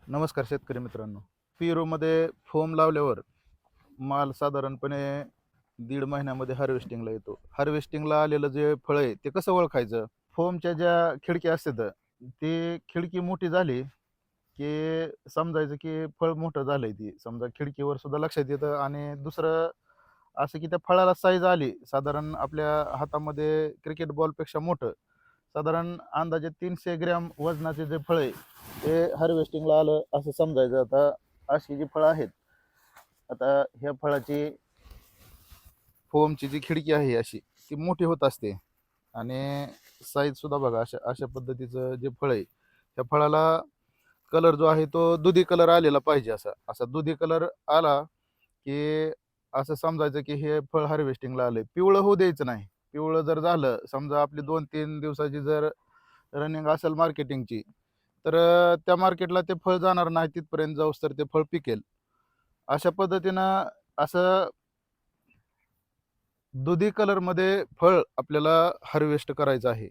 नमस्कार शेतकरी मित्रांनो. पेरूमध्ये फोम लावल्यावर माल साधारणपणे 1.5 महिन्यामध्ये हार्वेस्टिंगला येतो. हार्वेस्टिंगला आलेलं जे फळ आहे ते कसं ओळखायचं? फोमच्या ज्या खिडक्या असतात, ते खिडकी मोठी झाली, की समजायचं की फळ मोठं झालंय ती. समजा खिडकीवर सुद्धा लक्षात येतं. आणि दुसरं असं की त्या फळाला साईज आली, साधारण आपल्या हातामध्ये क्रिकेट बॉलपेक्षा मोठं, साधारण अंदाजे 300 ग्रॅम वजनाचे जे फळ आहे ते हार्वेस्टिंगला आलं असं समजायचं. आता अशी जी फळं आहेत, आता ह्या फळाची फोमची जी खिडकी आहे अशी, ती मोठी होत असते. आणि साईज सुद्धा बघा, अशा अशा पद्धतीचं जे फळ आहे, त्या फळाला कलर जो आहे तो दुधी कलर आलेला पाहिजे. असा असा दुधी कलर आला की असं समजायचं की हे फळ हार्वेस्टिंगला आलंय. पिवळं होऊ द्यायचं नाही. पिवळं जर झालं, समजा आपली 2-3 दिवसाची जर रनिंग असेल मार्केटिंगची, तर त्या मार्केटला ते फळ जाणार नाही तिथपर्यंत जाऊस तर ते फळ पिकेल. अशा पद्धतीनं असं दुधी कलरमध्ये फळ आपल्याला हार्वेस्ट करायचं आहे.